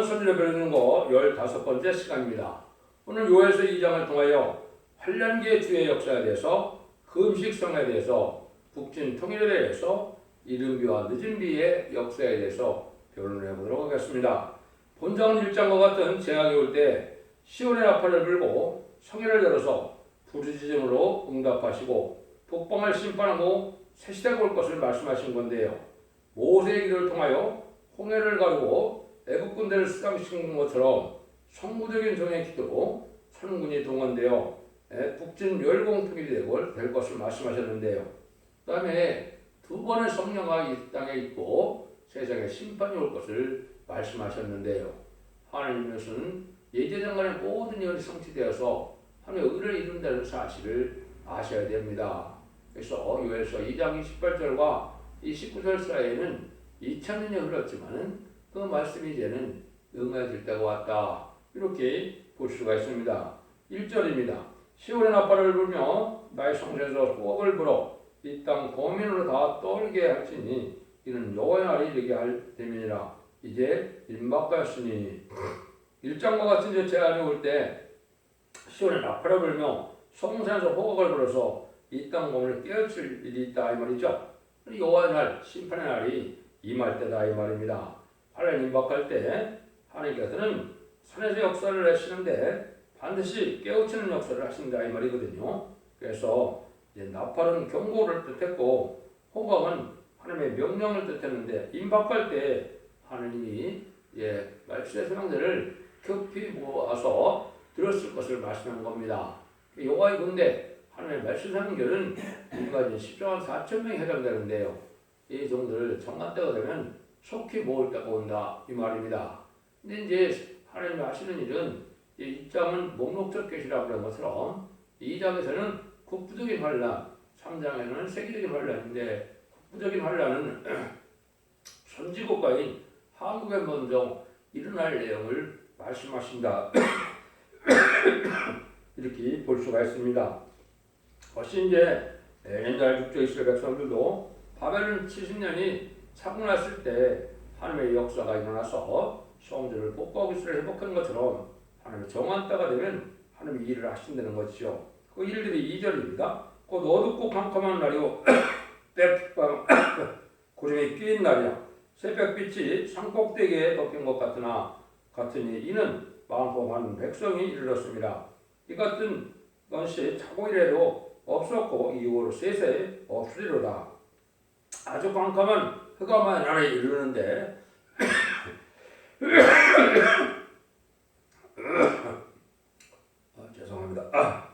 선지를 배우는 거 15번째 시간입니다. 오늘 요엘서 2장을 통하여 환란기의 주의 역사에 대해서, 금식성에 대해서, 북진 통일에 대해서, 이른비와 늦은비의 역사에 대해서 변론을 해보도록 하겠습니다. 본장은 1장과 같은 재앙이 올 때 시온의 나팔을 불고 성회를 열어서 부르짖음으로 응답하시고 북방을 심판하고 새 시대가 올 것을 말씀하신 건데요. 모세의 길을 통하여 홍해를 가르고 애국 군대를 수장시킨 것처럼 성구적인 정의 기도로 천군이 동원되어 북진 멸공통일이 될 것을 말씀하셨는데요. 그 다음에 두 번의 성령과 이 땅에 있고 세상에 심판이 올 것을 말씀하셨는데요. 하나님께서는 예제장간의 모든 일이 성취되어서 하나님의 의를 이룬다는 사실을 아셔야 됩니다. 그래서 요엘서 2장 28절과 29절 사이에는 2000년이 흘렀지만은 그 말씀이 이제는 응해질 때가 왔다. 이렇게 볼 수가 있습니다. 1절입니다. 시온의 나팔을 불며 나의 성소에서 호흡을 불어 이 땅 고민으로 다 떨게 할지니 이는 여호와의 날이 이르게 할 때문이라. 이제 임박하였으니 1장과 같은 재앙이 올 때 시온의 나팔을 불며 성소에서 호흡을 불어서 이 땅 고민을 깨우칠 일이 있다 이 말이죠. 여호와의 날, 심판의 날이 임할 때다 이 말입니다. 환란이 임박할 때 하나님께서는 산에서 역사를 하시는데 반드시 깨우치는 역사를 하신다 이 말이거든요. 그래서 이제 나팔은 경고를 뜻했고 호각은 하나님의 명령을 뜻했는데 임박할 때 하나님이 말씀의 사명들을 급히 모아서 들었을 것을 말씀한 겁니다. 여호와의 군대 하나님의 말씀 사명들은 인간이 10조 4천명에 해당되는데요. 이 정도를 정한 때가 되면 속히 모을 때가 온다 이 말입니다. 근데 이제 하나님이 하시는 일은 1장은 목록적 계시라고 하는 것처럼 2장에서는 국부적인 환란, 3장에서는 세계적인 환란인데 국부적인 환란은 선지국가인 한국에 먼저 일어날 내용을 말씀하신다 이렇게 볼 수가 있습니다. 혹시 이제 옛날 북쪽 이스라엘 백성들도 바벨론 70년이 사고 났을 때 하나님의 역사가 일어나서 성전을 복구하고 이스라엘 회복하는 것처럼 하나님의 정한 때가 되면 하나님이 일을 하신다는 것이죠. 그 일들이 2절입니다. 곧 어둡고 캄캄한 날이요 백방 고름이 끼인 날이야. 새벽빛이 산꼭대기에 덮인 것 같으니 이는 많고 많은 백성이 이르렀습니다. 이 같은 것이 차고 이래도 없었고 이후로 세세에 없으리로다. 아주 깜깜한 흑암의 날에 이르는데 죄송합니다.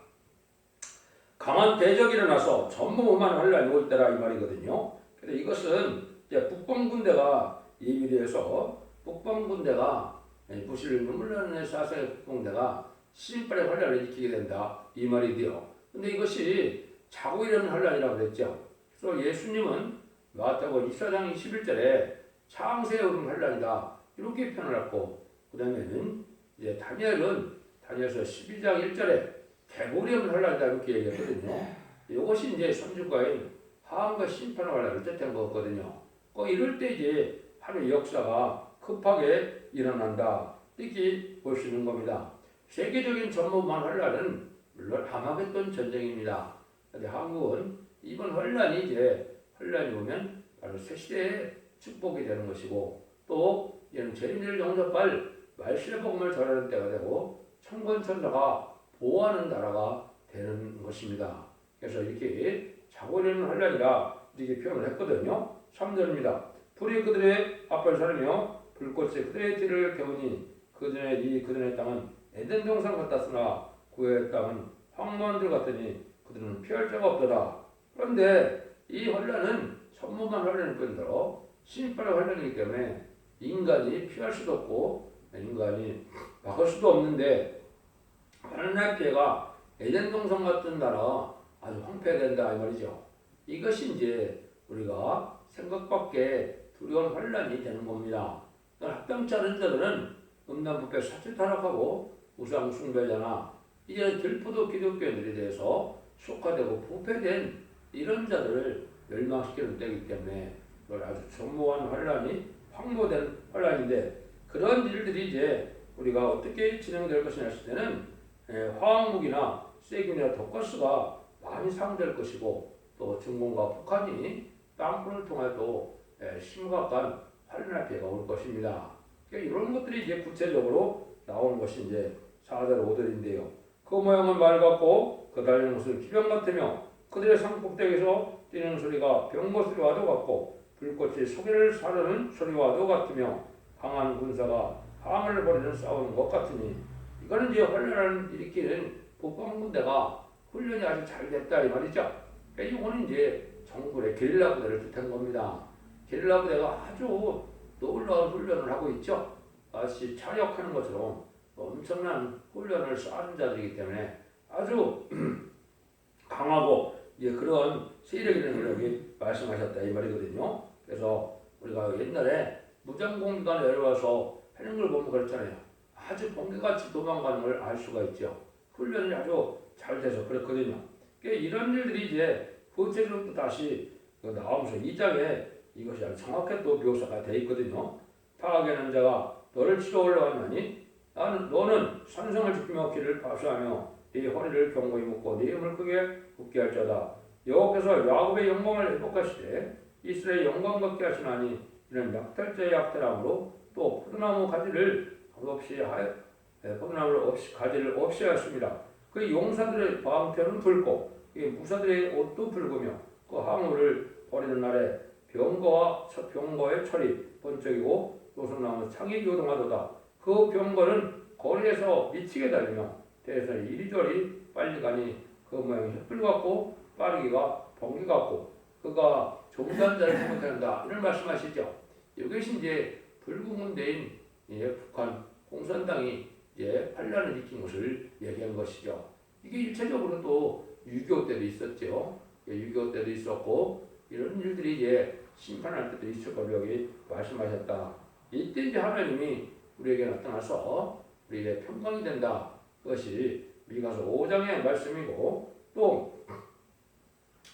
강한 대적이 일어나서 전무후무한 환란이 올 때라 이 말이거든요. 그래서 이것은 이제 북방군대가 예비해서 북방군대가 부실을 눈물 나는 사사의 북방군대가 심판의 환란을 일으키게 된다 이 말이디요. 근데 이것이 자고 일어나는 환란이라고 그랬죠. 그래서 예수님은 마태복음 24장 21절에 창세에 오른 환란이다 이렇게 표현을 했고, 그 다음에는 이제 다니엘서 12장 1절에 개구리 없는 환란이다 이렇게 얘기했거든요. 이것이 이제 선지과인 하함과 심판의 환란을 뜻한 거거든요. 이럴 때 이제 하나님의 역사가 급하게 일어난다 이렇게 볼 수 있는 겁니다. 세계적인 전무후무한 환란은 물론 하마겟돈 전쟁입니다. 근데 한국은 이번 환란이 오면 바로 새 시대의 축복이 되는 것이고, 또 이는 죄인들을 용서할 말씀의 복음을 전하는 때가 되고 천군천사가 보호하는 나라가 되는 것입니다. 그래서 이렇게 자고 일어나는 환란이라 이렇게 표현을 했거든요. 3절입니다. 불이 그들의 앞을 사르며 불꽃이 그들의 뒤를 태우니 그들의 땅은 에덴 동산 같았으나 그의 땅은 황무한들 같으니 그들은 피할 자가 없더라. 그런데 이 환란은 전무한 환란일 뿐더러 심판의 환란이기 때문에 인간이 피할 수도 없고 인간이 막을 수도 없는데, 환란의 피해가 에덴 동산 같은 나라 아주 황폐된다 이 말이죠. 이것이 이제 우리가 생각밖에 두려운 환란이 되는 겁니다. 합병치 않은 자들은 음란부패 사실 타락하고 우상 숭배자나 이제 들포도 기독교인들에 대해서 속화되고 부패된 이런 자들을 멸망시키는 때이기 때문에 아주 전무한 환란이 황무된 환란인데, 그런 일들이 이제 우리가 어떻게 진행될 것이냐 했을 때는 화학무기나 세균이나 독가스가 많이 사용될 것이고 또 중공과 북한이 땅굴을 통해 또 심각한 환란의 피해가 올 것입니다. 그러니까 이런 것들이 이제 구체적으로 나오는 것이 이제 4절 5절인데요. 그 모양은 말 같고 그 달리는 것은 기병 같으며 그들의 상복대에서 뛰는 소리가 병거 소리와도 같고 불꽃이 소개를 사르는 소리와도 같으며 강한 군사가 함을 벌이는 싸우는 것 같으니 이거는 이제 환란을 일으키는 북방군대가 훈련이 아주 잘 됐다 이 말이죠. 그러니까 이거는 이제 정부의 게릴라 부대를 뜻한 겁니다. 게릴라 부대가 아주 놀라운 훈련을 하고 있죠. 마치 차력하는 것처럼 엄청난 훈련을 쌓은 자들이기 때문에 아주 강하고 그런 세력이 있는 여기 말씀하셨다 이 말이거든요. 그래서 우리가 옛날에 무장공비가 내려와서 하는 걸 보면 그렇잖아요. 아주 번개같이 도망가는 걸 알 수가 있죠. 훈련이 아주 잘 돼서 그렇거든요. 그러니까 이런 일들이 이제 구체적으로 다시 나오면서 2장에 이것이 아주 정확하게 또 묘사가 되어 있거든요. 타락하는 자가 너를 치러 올라왔나니 너는 산성을 지키며 길을 파수하며 네 허리를 견고히 묶고 네 힘을 크게 굳게 할 자다. 여호와께서 야곱의 영광을 회복하시되 이스라엘의 영광 받게 하시나니 이는 약탈자의 약탈함으로 또 포도나무 가지를 가지를 없이 하였습니다. 그 용사들의 방패는 붉고 무사들의 옷도 붉으며 그 항우를 버리는 날에 병거의 철이 번쩍이고 노선나무 창이 요동하도다. 그 병거는 거리에서 미치게 달리며 대에서 이리저리 빨리 가니 그 모양이 횃불 같고 빠르기가 번개 같고 그가 종단자를 생각한다 이런 말씀하시죠. 이것이 이제 불구문대인 북한 공산당이 환란을 일으킨 것을 얘기한 것이죠. 이게 일체적으로 또 6.25 때도 있었죠. 6.25 때도 있었고 이런 일들이 심판할 때도 있을 거라고 여기 말씀하셨다. 이때 이제 하나님이 우리에게 나타나서 우리에게 평강이 된다. 그것이 미가서 5장의 말씀이고 또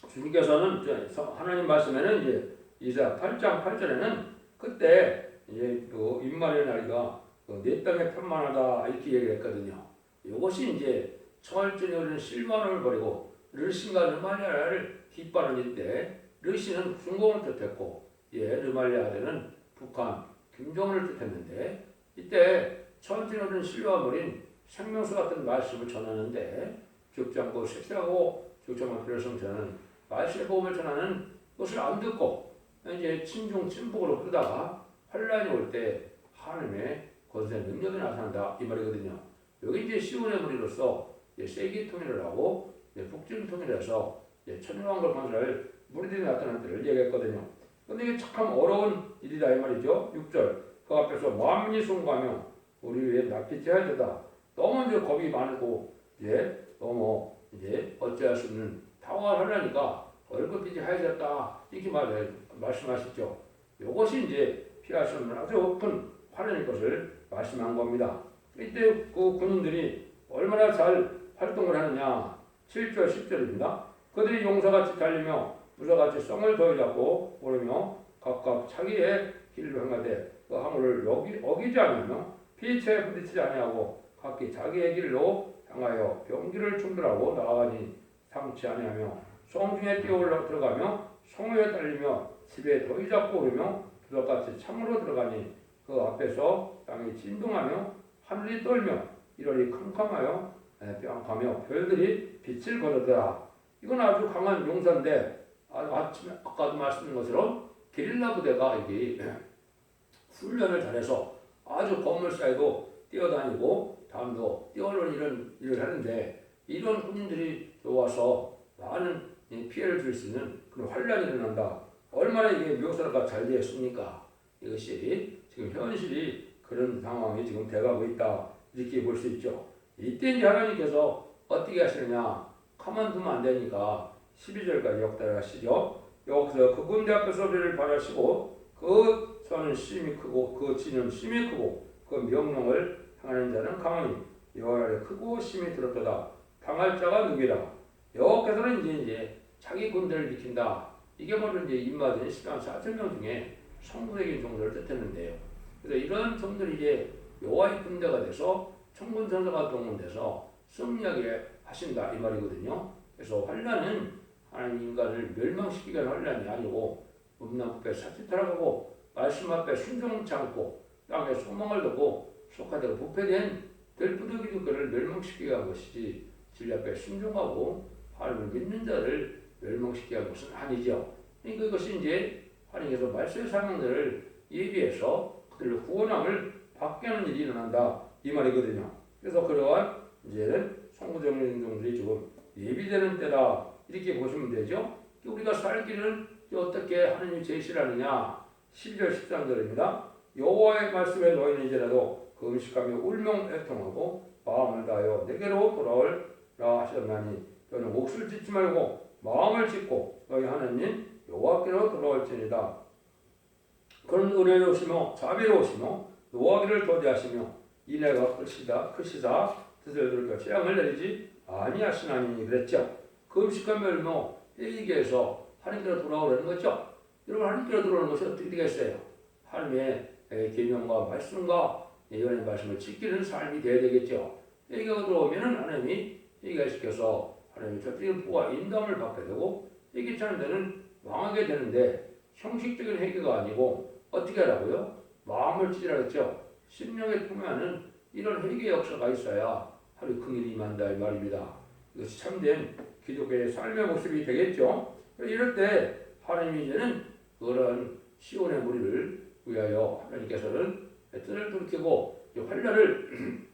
주님께서는 하나님 말씀에는 이사 8장 8절에는 그때 그 임마누엘 나리가 내 땅에 편만하다 이렇게 얘기를 했거든요. 이것이 이제 청할전에 오르는 실만을 버리고 르신과 르말리아를 뒷바른 이때 르신은 중공을 뜻했고 르말리아는 북한 김정은을 뜻했는데 이때 청할전에 오르는 실과 버린 생명수 같은 말씀을 전하는데 죽지않고 색색하고 죽지않고 필요성 전하는 말씀의 복음을 전하는 것을 안 듣고 이제 친중 친북으로 흐르다가 환란이 올 때 하나님의 권세 능력이 나타난다 이 말이거든요. 여기 이제 시온의 무리로서 세계 통일을 하고 북중 통일을 해서 천년왕국을 건설할 무리들이 나타난 때를 얘기했거든요. 근데 이게 참 어려운 일이다 이 말이죠. 6절 그 앞에서 만민이 송구하며 우리 위에 납치지 할 때다. 너무 이제 겁이 많고 너무 어찌할 수 없는 당황을 하려니까 얼굴빛이 하얘졌다 이렇게 말씀하시죠. 이것이 피할 수 없는 아주 큰 환란일 것을 말씀한 겁니다. 이때 그 군인들이 얼마나 잘 활동을 하느냐. 7절 10절입니다. 그들이 용사같이 달리며 부사같이 성을 더이 잡고 오르며 각각 자기의 길로 행하되 그 항우를 어기지 않으며 피체에 부딪히지 아니하고 각기 자기의 길로 향하여 병기를 충돌하고 나아가니 상치 아니하며 성중에 뛰어올라 들어가며 성읍에 달리며 집에 더이 잡고 오르며 부사같이 창으로 들어가니 그 앞에서 땅이 진동하며 하늘이 떨며 이러니 캄캄하여 뿅하며 별들이 빛을 거두더라. 이건 아주 강한 용사인데 아까도 말씀드린 것처럼 게릴라 부대가 훈련을 잘해서 아주 건물 사이도 뛰어다니고 담도 뛰어오르는 이런 일을 하는데 이런 군인들이 들어와서 많은 피해를 줄 수 있는 그런 환란이 일어난다. 얼마나 이게 묘사가 잘 되었습니까? 이것이 지금 현실이 그런 상황이 지금 돼가고 있다. 이렇게 볼 수 있죠. 이때 이제 하나님께서 어떻게 하시느냐. 가만두면 안 되니까 12절까지 역달하시죠. 여기서 그 군대 앞에서 우리를 바라시고 그 선은 심히 크고 그 진은 심히 크고 그 명령을 행하는 자는 강하니 여호와의 크고 심히 들었도다. 당할 자가 누구라. 여호와께서는 이제 자기 군대를 지킨다. 이게 바로 임마들이 14,000명 중에 성도적인 정도를 뜻했는데요. 그래서 이런 점들이 이제 여호와의 군대가 돼서 천군 천사가 동원돼서 승리하게 하신다 이 말이거든요. 그래서 환난은 하나님 인간을 멸망시키기 위한 환난이 아니고 음란부패 사치타락하고 말씀 앞에 순종치 않고 땅에 소망을 두고 속하되고 부패된 들부득이도 그를 멸망시키게 한 것이지 진리 앞에 순종하고 하나님을 믿는 자를 멸망시키게 한 것은 아니죠. 그러니까 이것이 이제 하나님께서 말씀의 사명들을 예비해서 그들을 구원함을 받게 하는 일이 일어난다 이 말이거든요. 그래서 그러한 이제는 성부정인종들이 지금 예비되는 때다 이렇게 보시면 되죠. 우리가 살 길은 어떻게 하나님이 제시하느냐 12절 13절입니다. 여호와의 말씀에 너희는 이제라도 그 음식하며 울며 애통하고 마음을 다하여 내게로 돌아오라 하셨나니 너는 몫을 짓지 말고 마음을 짓고 너희 하나님 여호와께로 돌아올지니라. 그는 은혜로우시며 자비로우시며 노하기를 더디하시며 인애가 크시다 뜻을 들으며 재앙을 내리지 아니하시나니 그랬죠. 그 음식하며 울며 회개해서 하나님께로 돌아오라는 거죠. 여러분 하나님께로 돌아오는 것이 어떻게 되겠어요? 하나님의 계명과 말씀과 예언의 말씀을 지키는 삶이 되어야 되겠죠. 회개가 들어오면은 하나님이 회개시켜서 하나님의 절대적인 보호와 인도함을 받게 되고 회개치 않은 데는 망하게 되는데 형식적인 회개가 아니고 어떻게 하라고요? 마음을 찢으라 했죠. 심령에 품에는 이런 회개 역사가 있어야 하루 큰 일이 임한다 이 말입니다. 이것이 참된 기독교의 삶의 모습이 되겠죠. 이럴 때 하나님이 이제는 그런 시온의 무리를 위하여 하나님께서는 뜻을 돌이키고 환난을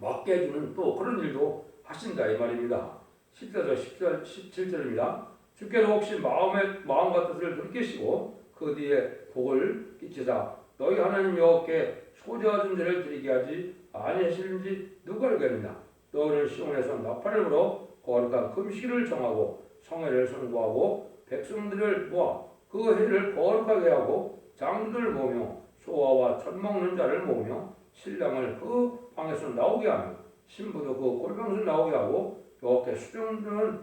막게 해주는 또 그런 일도 하신다 이 말입니다. 14절 17절입니다. 주께서 혹시 마음과 뜻을 돌이키시고 그 뒤에 복을 끼치사 너희 하나님 여호와께 소재와 존재를 드리게 하지 아니하시는지 누가 알겠느냐. 너희는 시온에서 나팔을 불어 거룩한 금식일을 정하고 성회를 선고하고 백성들을 모아 그 해를 거룩하게 하고 장들을 모으며 소아와 젖 먹는 자를 모으며 신랑을 그 방에서 나오게 하며 신부도 그 골방에서 나오게 하고 여호와께 수종드는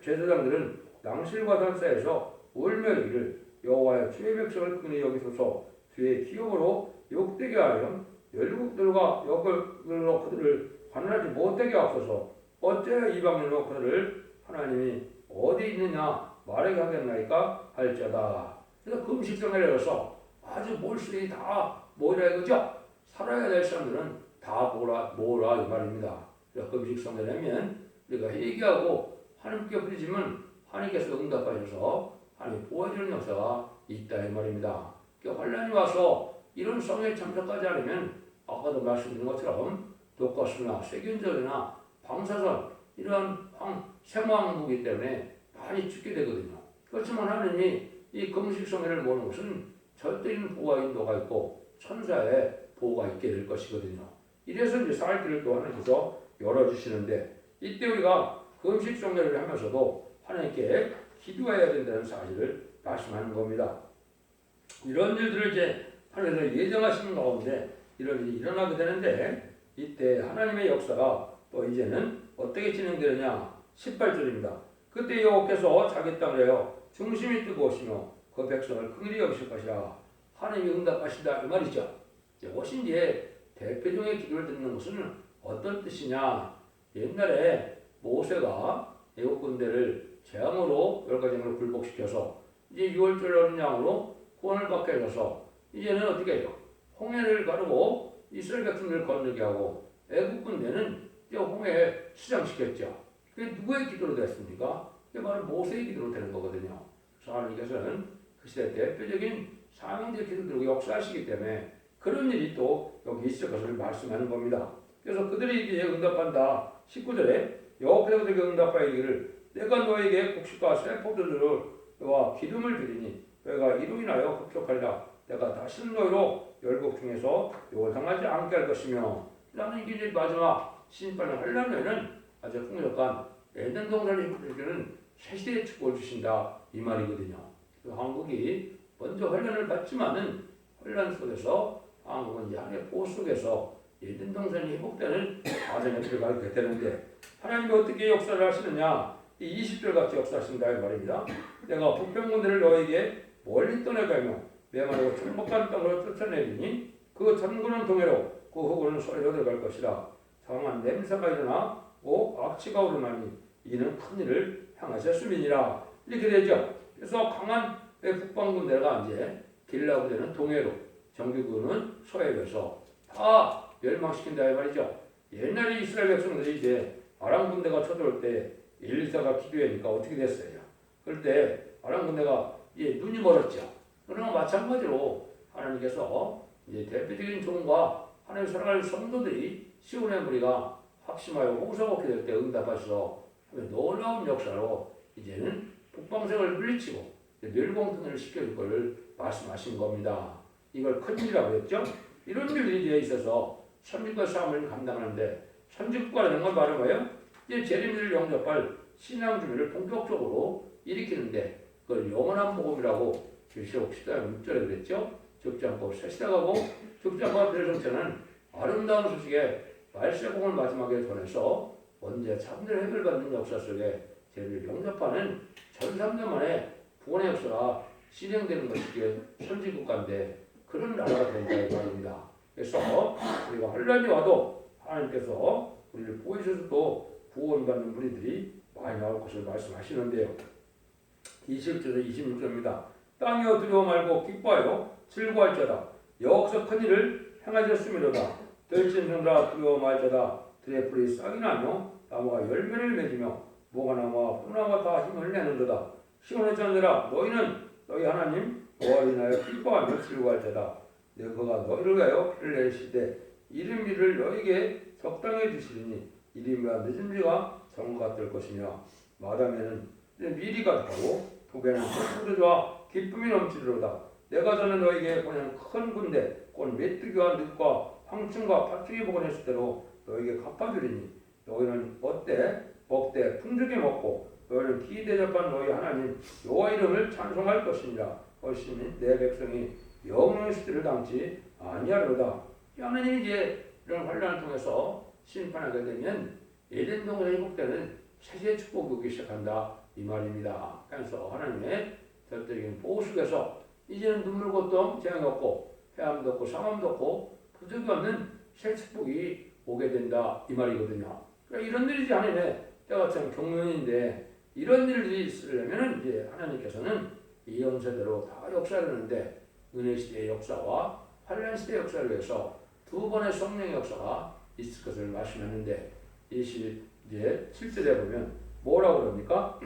제사장들은 낭실과 단사에서 울며 이르기를 여호와의 주의 백성을 긍휼히 여기소서. 주의 기업으로 욕되게 하여 열국들과 역을로 그들을 관할하지 못되게 하소서. 어째 이방인으로 그들을 하나님이 어디 있느냐 말하게 하겠나이까 할지어다. 그래서 금식성을 내려서 아주 몰수이 다 모이라 이거죠. 살아야 될 사람들은 다 모으라 이 말입니다. 그래서 금식성을 내면 우리가 회개하고 하나님께 부르짖으면 하나님께서 응답하셔서 하나님 보호해주는 역사가 있다 이 말입니다. 그러니까 환난이 와서 이런 성에 참석하지 않으면 아까도 말씀드린 것처럼 독가스나 세균절이나 방사선 이런 생화항목이기 때문에 많이 죽게 되거든요. 그렇지만 하나님이 이 금식성회를 모는 것은 절대적인 보호와 인도가 있고 천사의 보호가 있게 될 것이거든요. 이래서 이제 살 길을 또 하나님께서 열어주시는데 이때 우리가 금식성회를 하면서도 하나님께 기도해야 된다는 사실을 말씀하는 겁니다. 이런 일들을 이제 하나님께서 예정하시는 가운데 이런 일이 일어나게 되는데 이때 하나님의 역사가 또 이제는 어떻게 진행되느냐 18절입니다. 그때 여호와께서 자기 땅을요 중심이 뜨거우시며 그 백성을 긍휼히 여기실 것이라. 하나님이 응답하신다 이 말이죠. 이것이 이제 대표적인 기도를 듣는 것은 어떤 뜻이냐. 옛날에 모세가 애국 군대를 재앙으로 10가지로 굴복시켜서 이제 6월절 어린 양으로 구원을 받게 해서 이제는 어떻게 해요? 홍해를 가르고 이스라엘 백성들을 건너게 하고 애국 군대는 홍해에 수장시켰죠. 그게 누구의 기도로 됐습니까? 그게 바로 모세의 기도로 되는 거거든요. 그래서 하나님께서는 그 시대 대표적인 사명제 기도들을 역사하시기 때문에 그런 일이 또 여기 있을 것을 말씀하는 겁니다. 그래서 그들이 이제 응답한다. 19절에 여호와께서 그들에게 응답하여 이르기를 내가 너에게 곡식과 새 포도주와 기름을 드리니 너희가 이로 인하여 흡족하리라. 내가 다시는 너희로 열국 중에서 욕을 당하지 않게 할 것이며 라는 이게 이제 마지막 신판을 하려면은 아주 풍족한 에덴 동산을 입혀주는 새 시대의 축복을 주신다 이 말이거든요. 한국이 먼저 환난을 받지만은 환난 속에서 한국은 이제 하나님의 보호 속에서 에덴 동산이 회복되는 과정에 들어가게 되는데 하나님이 어떻게 역사를 하시느냐 이 20절 같이 역사하신다 이 말입니다. 내가 북평군대를 너에게 멀리 떠내가며 메마르고 충복한 땅으로 쫓아내리니 그 그 전구는 동해로 그 후구는 서해로 들어갈 것이라. 상한 냄새가 일어나 악취가 오르나니 이는 큰 일을 향하셨음이니라. 이렇게 되죠. 그래서 강한 북방군대가 이제 게릴라 부대는 동해로, 정규군은 서해로서 다 멸망시킨다 이 말이죠. 옛날에 이스라엘 백성들이 이제 아람 군대가 쳐들어올 때 엘리사가 기도하니까 어떻게 됐어요? 그럴 때 아람 군대가 눈이 멀었죠. 그러나 마찬가지로 하나님께서 이제 대표적인 종과 하나님의 사랑하는 성도들이 시온의 무리가 확심하여 호소가 얻게 될 때 응답하셔서 놀라운 역사로 이제는 북방색을 물리치고 멸공등을 시켜줄 것을 말씀하신 겁니다. 이걸 큰 일이라고 했죠. 이런 일들이 이제 있어서 선지과 싸움을 감당하는데 선지국가라는 건 바로 뭐예요? 이제 재림을 영접할 신앙 준비를 본격적으로 일으키는데 그걸 영원한 복음이라고 계시록 10장 6절에 그랬죠. 적지 않고 새시다가고 적지 않고 배성체는 아름다운 소식에 말세공을 마지막에 전해서 언제 참된 획을 받는 역사 속에 죄를 영접하는 1300년 만에 구원의 역사가 진행되는 것이 선지국가인데 그런 나라가 된다 이 말입니다. 그래서 우리가 환란이 와도 하나님께서 우리를 보이셔서 또 구원받는 무리들이 많이 나올 것을 말씀하시는데요. 20절에서 26절입니다. 땅이여 두려워 말고 기뻐하여 즐거워할지어다. 여기서 큰 일을 행하셨음이로다. 들짐승들아 두려워 말지어다. 들의 풀이 싹이 나며 나무가 열매를 맺으며 모가 나무와 포도나무가 다 힘을 내는도다. 시온의 자들아 너희는 너희 하나님 여호와를 인하여 기뻐하며 즐거워할지어다. 여호와가 너희를 위하여 피를 내실 때 이름비를 너희에게 적당해 주시리니 이름과 늦은비가 정오가 될 것이며 마담에는 미리가 되고 북에는 소리와 기쁨이 넘치리로다. 내가 전에 너희에게 보낸 큰 군대 곧 메뚜기와 늑과 황충과 파충이 복원했을 대로 너희에게 갚아주리니 너희는 먹되 풍족히 먹고 너희는 기대접한 너희 하나님 여호와 이름을 찬송할 것이니라. 훨씬 내 백성이 영원의 수들을 당치 아니하리로다. 하나님이 이제 이런 환란을 통해서 심판하게 되면 에덴 동산에 회복되는 세계의 축복이 오기 시작한다 이 말입니다. 그래서 하나님의 절대적인 보호 속에서 이제는 눈물 고통 재앙이 없고 해함도 없고 상함도 없고 부족이 없는 새 축복이 오게 된다 이 말이거든요. 그러니까 이런 일이 이제 하나님의 때가 참 경륜인데 이런 일들이 있으려면 이제 하나님께서는 이 연세대로 다 역사하려는데 은혜 시대의 역사와 환란 시대의 역사를 위해서 두 번의 성령의 역사가 있을 것을 말씀하는데 이제 7절에 보면 뭐라고 그럽니까?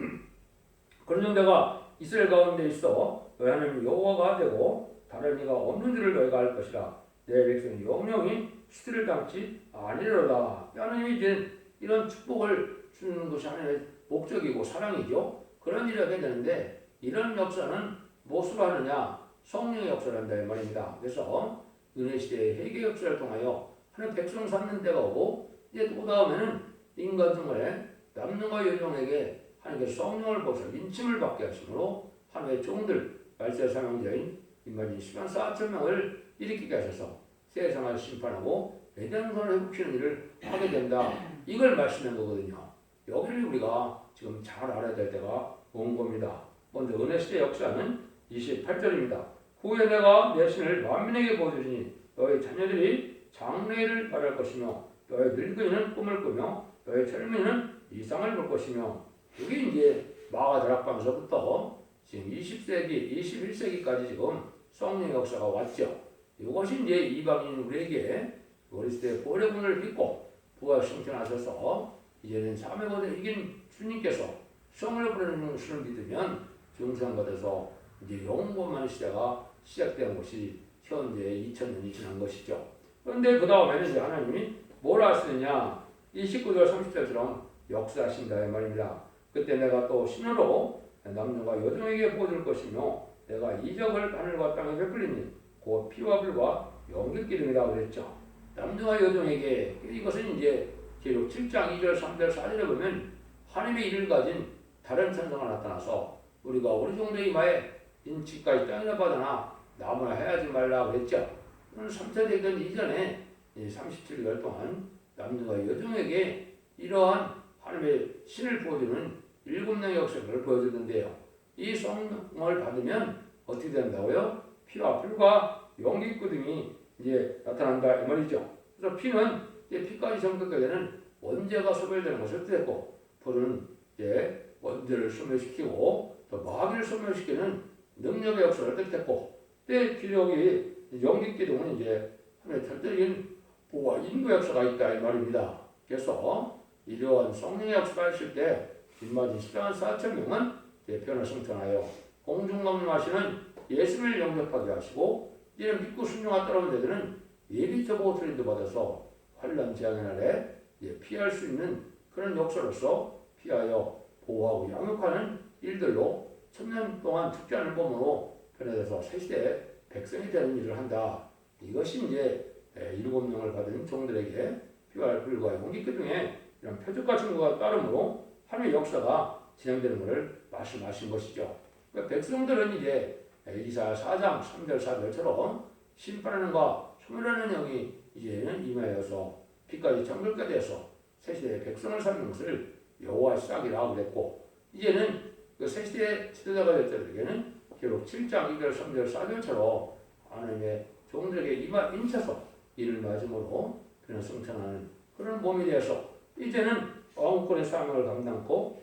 그런 내가 이스라엘 가운데 있어 너희 하나님 여호와가 되고 다른 이가 없는 줄을 너희가 알 것이라. 내 백성이 영영이 수들을 당치 아니로다. 하나님이 이제 이런 축복을 주는 것이 하나님의 목적이고 사랑이죠. 그런 일을 하게 되는데 이런 역사는 무엇으로 하느냐? 성령의 역사를 한다 이 말입니다. 그래서 은혜 시대의 회개 역사를 통하여 하나님 백성 삼는 때가 오고 이제 또 다음에는 인간 중간에 남녀와 여종에게 하나님께서 성령을 보셔 인침을 받게 하심으로 하나님의 종들 말세 사명자인 인간인 10만 4천 명을 일으키게 하셔서 세상을 심판하고 에덴성을 회복시키는 일을 하게 된다. 이걸 말씀한 거거든요. 여기를 우리가 지금 잘 알아야 될 때가 온 겁니다. 먼저 은혜 시대 역사는 28절입니다. 후에 내가 내 신을 만민에게 보여주리니 너희 자녀들이 장래를 바랄 것이며 너희 늙은이는 꿈을 꾸며 너희 젊은이는 이상을 볼 것이며 여기 이제 마가 다락방서부터 지금 20세기, 21세기까지 지금 성령 역사가 왔죠. 이것이 이제 이방인 우리에게 우리 시대의 보혜군을 믿고 부활 승천하셔서 이제는 사명을 이긴 주님께서 성을 보내는 것을 믿으면 중상받아서 이제 영원한 시대가 시작된 것이 현재 2000년이 지난 것이죠. 그런데 그 다음에는 이제 하나님이 뭘 하시느냐? 29절 30절처럼 역사하신다 이 말입니다. 그때 내가 또 신으로 남녀가 여종에게 보여줄 것이며 내가 이적을 하늘과 땅에 베풀리니 곧 피와 불과 연기 기름이라고 그랬죠. 남녀와 여종에게 이것은 이제 기록 7장 2절 3절 4절에 보면 하나님의 일을 가진 다른 천사가 나타나서 우리가 우리 종들의 이마에 인치까지 땅이나 바다나 나무나 해하지 말라 그랬죠. 3차 대전 이전에 37개월 동안 남녀와 여종에게 이러한 하나님의 신을 보여주는 7명의 역사를 보여주는데요. 이 성령을 받으면 어떻게 된다고요? 피와 불과 연기 기름이 이제 나타난다 이 말이죠. 그래서 피는 이제 피까지 정복하게 되는 원죄가 소멸되는 것을 뜻했고, 불은 이제 원죄를 소멸시키고 또 마귀를 소멸시키는 능력의 역사를 뜻했고, 때 기력이 영기 기둥은 이제 하나의 절대적인 보호와 인도 역사가 있다 이 말입니다. 그래서 이러한 성령의 역사가 있을 때 빈맞은 10만 4천 명은 대표를 성천하여 공중강림하시는 예수를 영접하게 하시고, 이는 믿고 순종하 따라오는 자들은 예비처 보호트린도 받아서 환란 재앙의 날에 피할 수 있는 그런 역사로서 피하여 보호하고 양육하는 일들로 천년 동안 죽지 않을 몸으로 변해서 새시대 백성이 되는 일을 한다. 이것이 이제 7명을 받은 종들에게 피할 불과 용기 중에 이런 표적과 증거가 따름으로 하나의 역사가 진행되는 것을 말씀하신 것이죠. 그러니까 백성들은 이제 이사야 4장 3절 4절처럼 심판하는가 소멸하는 영이 이제는 임하여서 피까지 정글까지 돼서 새시대의 백성을 삼는 것을 여호와의 싹이라고 그랬고, 이제는 그 새시대의 지도자가 될 자들에게는 기록 7장 2절 3절 4절처럼 하나님의 종들에게 임쳐서 이를 맞음으로 그는 승천하는 그런 몸이 되어서 이제는 왕권의 사명을 감당하고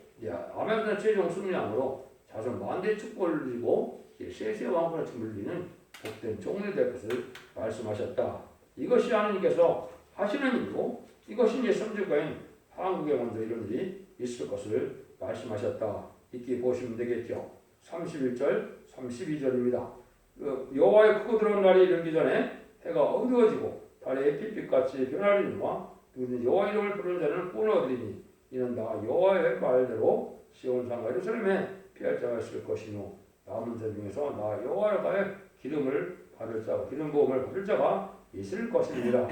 아메리카 최종 승리함으로 자손 만대의 축복을 누리고 세세 왕권의 춤을 누리는 복된 종이 될 것을 말씀하셨다. 이것이 하나님께서 하시는 일이고, 이것이 이제 선지자인 한국에 먼저 이런 일이 있을 것을 말씀하셨다. 이렇게 보시면 되겠죠. 31절 32절입니다. 여호와의 크고 들어온 날이 이르기 전에 해가 어두워지고 달의 햇빛같이 변하리니와 누구든지 여호와 이름을 부르는 자는 구원을 얻으리니 이는 나 여호와의 말대로 시온 산과 예루살렘에 피할 자가 있을 것이며 남은 자 중에서 나 여호와의 기름을 받을 자가 기름 부음을 받을 자가 있을 것입니다.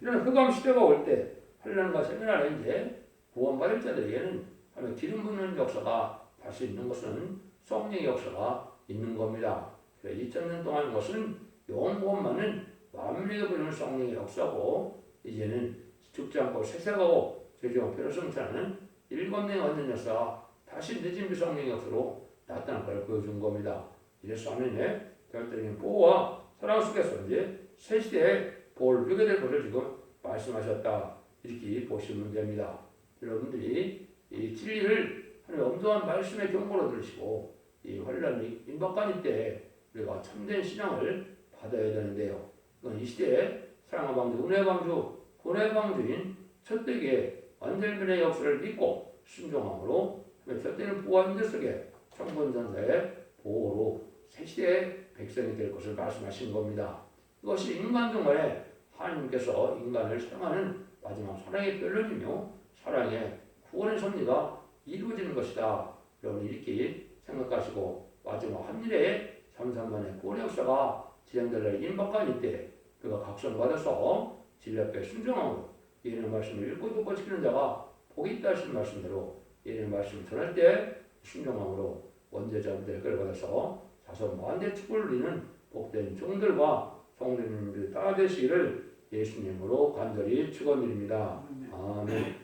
이런 흑암 시대가 올 때 환난과 세면날에 이제 구원받을 자들에게는 하나님 기름 붓는 역사가 다시 있는 것은 성령의 역사가 있는 겁니다. 2000년 동안 것은 영원만은 만민에게 부르는 성령의 역사고, 이제는 죽지 않고 세세가고 최종 표를 성취하는 7명의 완전 역사가 다시 늦은 비성령의 역사로 나타날 걸 보여준 겁니다. 이래서 하나님의 결정적인 보호와 사랑 속에서 이제 새 시대의 보호를 누리게 될 것을 지금 말씀하셨다. 이렇게 보시면 됩니다. 여러분들이 이 진리를 하나님의 엄정한 말씀의 경고로 들으시고 이 환란이 임박하는 때 우리가 참된 신앙을 받아야 되는데요. 이건 이 시대에 사랑의 방주, 은혜의 방주, 구원의 방주인 첫대기의 완전변의 역사를 믿고 순종함으로 첫대는 보호와 힘들 속에 성본전사의 보호로 새 시대의 백성이 될 것을 말씀하신 겁니다. 이것이 인간 중간에 하나님께서 인간을 사랑하는 마지막 사랑의 변론이며 사랑의 구원의 섭리가 이루어지는 것이다. 여러분 이렇게 생각하시고 마지막 한 일에 삼삼만의 구원의 역사가 진행될 날 임박한 이때 그가 각성받아서 진리 앞에 순종함으로 예언의 말씀을 읽고 듣고 지키는 자가 복이 있다 하신 말씀대로 예언의 말씀을 전할 때 순종함으로 원죄자들 댓글을 받아서 자손 만대 축복을 누리는 복된 종들과 성도님들 따라 되시기를 예수님으로 간절히 축원드립니다. 아멘.